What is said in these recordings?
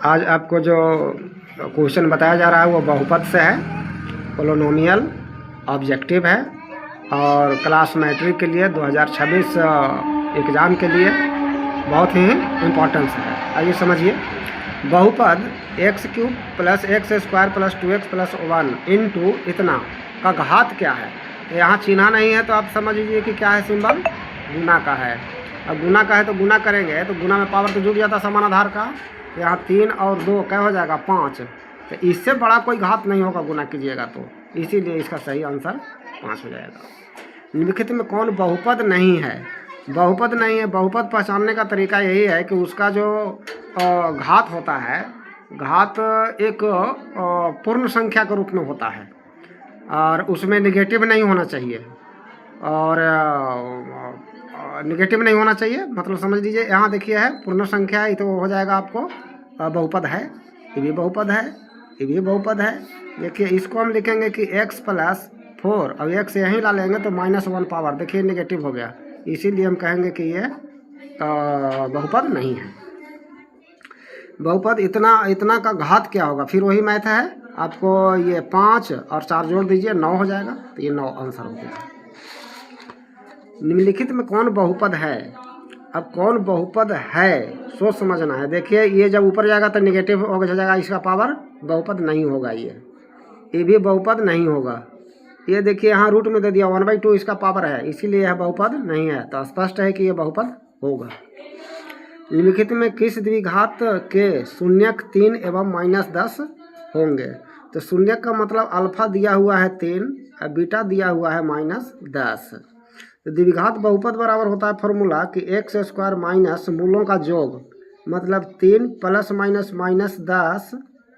आज आपको जो क्वेश्चन बताया जा रहा है वो बहुपद से है, पोलिनोमियल ऑब्जेक्टिव है और क्लास मैट्रिक के लिए 2026 एग्ज़ाम के लिए बहुत ही इम्पोर्टेंस है। आइए समझिए, बहुपद x³ plus x square plus 2x plus 1 into इतना का घात क्या है। तो यहाँ चिन्ह नहीं है तो आप समझ लीजिए कि क्या है, सिंबल गुना का है। अब गुना का है तो गुना करेंगे तो गुना में पावर तो जुड़ जाता समान आधार का। तो यहाँ 3 और 2 क्या हो जाएगा 5। तो इससे बड़ा कोई घात नहीं होगा गुना कीजिएगा तो, इसीलिए इसका सही आंसर 5 हो जाएगा। निम्नलिखित में कौन बहुपद नहीं है? बहुपद नहीं है, बहुपद पहचानने का तरीका यही है कि उसका जो घात होता है, घात एक पूर्ण संख्या के रूप में होता है और उसमें निगेटिव नहीं होना चाहिए। और निगेटिव नहीं होना चाहिए मतलब समझ लीजिए, यहाँ देखिए है पूर्ण संख्या है तो हो जाएगा आपको बहुपद है। ये भी बहुपद है, ये भी बहुपद है। देखिए इसको हम लिखेंगे कि x प्लस 4, अब x यहीं ला लेंगे तो -1 पावर, देखिए निगेटिव हो गया, इसीलिए हम कहेंगे कि ये बहुपद नहीं है। बहुपद इतना का घात क्या होगा, फिर वही मैथ है आपको, ये 5 और 4 जोड़ दीजिए 9 हो जाएगा, तो ये 9 आंसर हो गया। निम्नलिखित में कौन बहुपद है? अब कौन बहुपद है सोच समझना है। देखिए ये जब ऊपर जाएगा तो निगेटिव हो जाएगा, इसका पावर बहुपद नहीं होगा, ये भी बहुपद नहीं होगा। ये देखिए यहाँ रूट में दे दिया 1/2 इसका पावर है, इसीलिए यह बहुपद नहीं है, तो स्पष्ट है कि यह बहुपद होगा। निम्नलिखित में किस द्विघात के शून्यक 3 एवं -10 होंगे? तो शून्यक का मतलब अल्फा दिया हुआ है 3 और बीटा दिया हुआ है -10। तो द्विघात बहुपद बराबर होता है फॉर्मूला कि एक्स स्क्वायर माइनस मूलों का योग, मतलब 3 plus minus -10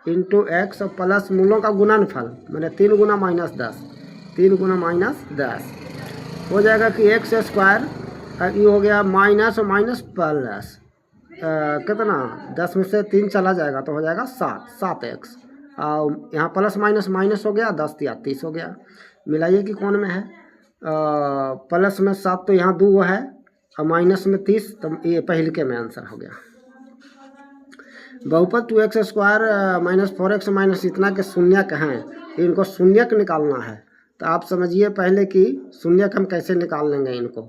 into X plus मूलों का गुणनफल, मैंने 3 गुना -10, 3 गुना -10 हो जाएगा कि एक्स स्क्वायर, ये हो गया माइनस माइनस प्लस कितना 10 में से 3 चला जाएगा तो हो जाएगा 7x, और यहाँ प्लस माइनस माइनस हो गया 10 या 30 हो गया। मिलाइए कि कौन में है, प्लस में 7 तो यहाँ 2 है और माइनस में 30, तो ये पहले के में आंसर हो गया। बहुपद 2x स्क्वायर -4x माइनस इतना के शून्यक हैं, इनको शून्यक निकालना है। तो आप समझिए पहले कि शून्यक हम कैसे निकाल लेंगे इनको।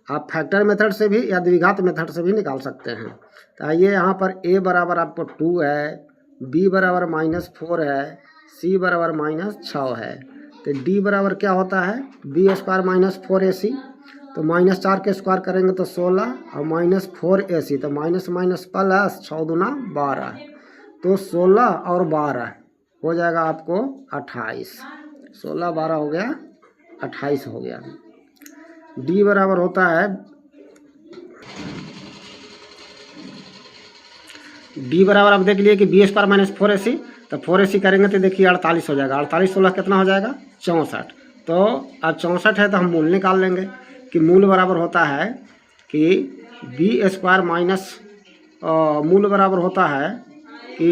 आप फैक्टर मेथड से भी या द्विघात मेथड से भी निकाल सकते हैं। तो आइए यहाँ पर a बराबर आपको 2 है, b बराबर -4 है, c बराबर -6 है। तो d बराबर क्या होता है, b स्क्वायर -4ac, तो -4 के स्क्वायर करेंगे तो 16 और -4ac, तो माइनस माइनस प्लस 6 दूना 12, तो 16 और 12 हो जाएगा आपको 28, 16 12 हो गया 28 हो गया। d बराबर होता है, d बराबर आप देख लिए कि b स्क्वायर -4ac, तो 4ac करेंगे तो देखिए 48 हो जाएगा, 48 16 कितना हो जाएगा 64। तो अब 64 है तो हम मूल निकाल लेंगे कि मूल बराबर होता है कि b स्क्वायर माइनस मूल बराबर होता है कि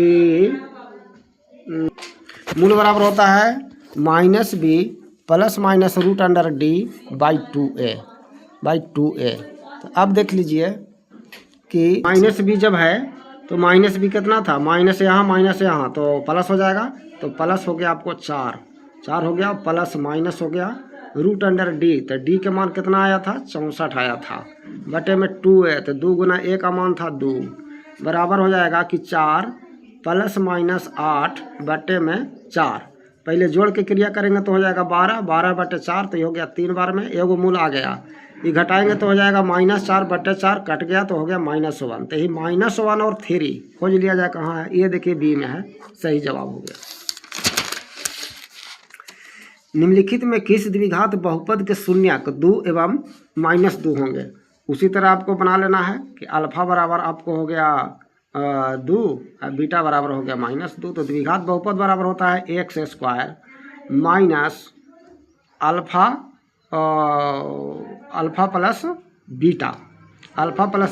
मूल बराबर होता है -b प्लस माइनस √d/2a। तो अब देख लीजिए कि -b जब है तो -b कितना था, माइनस यहाँ तो प्लस हो जाएगा, तो प्लस हो गया आपको 4 हो गया, प्लस माइनस हो गया √d, तो d के मान कितना आया था 64 आया था, बटे में 2 है, तो 2 गुना a का मान था 2, बराबर हो जाएगा कि 4 प्लस माइनस 8 बटे में 4। पहले जोड़ के क्रिया करेंगे तो हो जाएगा 12 बटे 4, तो ये हो गया 3 बार में एगो मूल आ गया। ये घटाएंगे तो हो जाएगा -4 बटे 4, कट गया तो हो गया -1, तो ये -1 और 3 खोज लिया जाए कहाँ है, ये देखिए बी में है, सही जवाब हो गया। निम्नलिखित में किस द्विघात बहुपद के शून्यक 2 एवं -2 होंगे? उसी तरह आपको बना लेना है कि अल्फा बराबर आपको हो गया 2 और बीटा बराबर हो गया -2, तो द्विघात बहुपद बराबर होता है x square minus alpha plus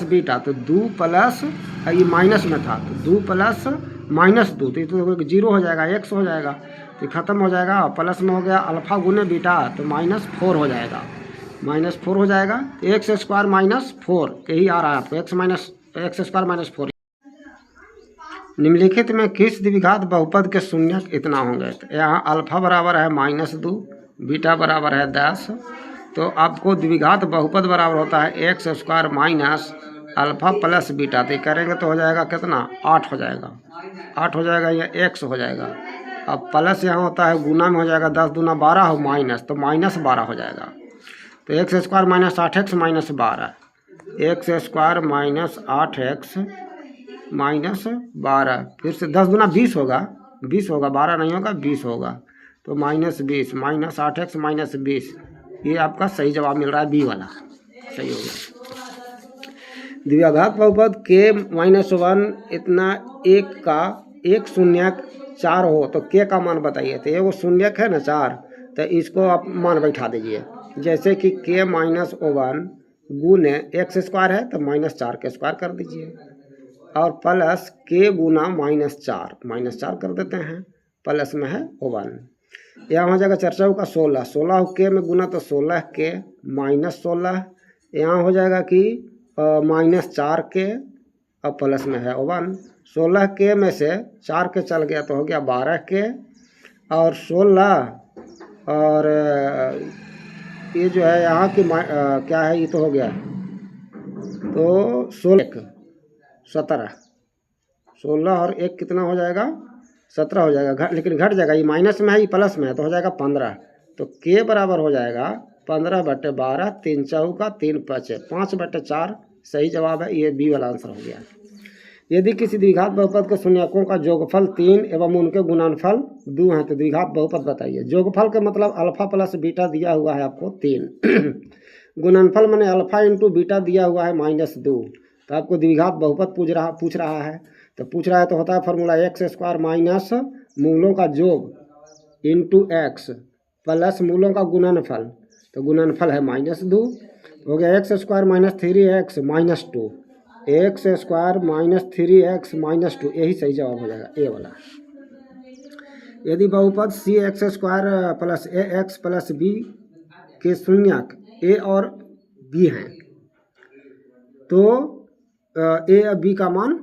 beta, तो 2 प्लस ये माइनस में था तो 2 प्लस -2, तो ये तो 0 हो जाएगा, x हो जाएगा, तो ख़त्म हो जाएगा, प्लस में हो गया अल्फा गुने बीटा, तो -4 हो जाएगा, -4 हो जाएगा। तो एक्स स्क्वायर -4 यही आ रहा है आपको, x तो एक्स स्क्वायर माइनस 4। निम्नलिखित में किस द्विघात बहुपद के शून्यक इतना होंगे? तो यहाँ अल्फा बराबर है -2, बीटा बराबर है 10। तो आपको द्विघात बहुपद बराबर होता है x square minus alpha plus beta. तो करेंगे तो हो जाएगा कितना? 8 हो जाएगा, 8 हो जाएगा, या एक्स हो जाएगा। अब प्लस यहाँ होता है गुना में हो जाएगा, 10 दूना 12 हो माइनस, तो -12 हो जाएगा। तो x square minus 8x minus 12, x square minus 8x minus 12, फिर से 10 दूना 20 होगा, 20 होगा, 12 नहीं होगा, 20 होगा। तो -20 माइनस 8x माइनस 20, ये आपका सही जवाब मिल रहा है, बी वाला सही हो गया। द्विघात बहुपद के -1 इतना एक का एक शून्यक 4 हो तो के का मान बताइए। तो ये वो शून्यक है ना 4, तो इसको आप मान बैठा दीजिए। जैसे कि के -1 गुने एक्स स्क्वायर है तो -4 के स्क्वायर कर दीजिए, और प्लस के गुना -4 कर देते हैं, प्लस में है 1। यहाँ हो जाएगा चर्चा का 16 के में गुना तो 16 के -16, यहाँ हो जाएगा कि -4 के और प्लस में है 1। 16 के में से 4 के चल गया तो हो गया 12 के, और 16 और ये जो है यहाँ की क्या है, ये तो हो गया तो 16 और 1 कितना हो जाएगा? 17 हो जाएगा, लेकिन घट जाएगा, ये माइनस में है, ये प्लस में है, तो हो जाएगा 15। तो के बराबर हो जाएगा 15/12, 3 चौका 3 5 5/4 सही जवाब है, ये बी वाला आंसर हो गया। यदि किसी द्विघात बहुपद के शून्यकों का जोगफल 3 एवं उनके गुणनफल 2 हैं तो द्विघात बहुपद बताइए। जोगफल के मतलब अल्फा प्लस बीटा दिया हुआ है आपको 3 गुणनफल मैंने अल्फा इंटू बीटा दिया हुआ है -2। तो आपको द्विघात बहुपद पूछ रहा है तो होता है फॉर्मूला एक्स स्क्वायर माइनस मूलों का योग इंटू एक्स प्लस मूलों का गुणनफल। तो गुणनफल है -2, हो गया x square minus 3x minus 2, x square minus 3x minus 2, यही सही जवाब हो जाएगा, ए वाला। यदि बहुपद सी एक्स स्क्वायर प्लस ए एक्स प्लस बी के शून्यक ए और बी हैं तो ए और बी का मान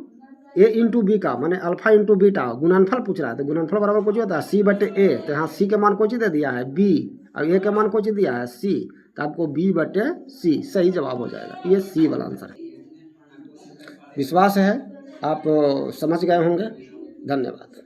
ए इंटू बी का माने अल्फा इंटू बीटा गुणनफल पूछ रहा है। तो गुणनफल बराबर कुछ होता है C/A। तो यहाँ C के मान को दे दिया है B, और ए के मान को दिया है C, तो आपको B/C सही जवाब हो जाएगा, ये C वाला आंसर है। विश्वास है आप समझ गए होंगे। धन्यवाद।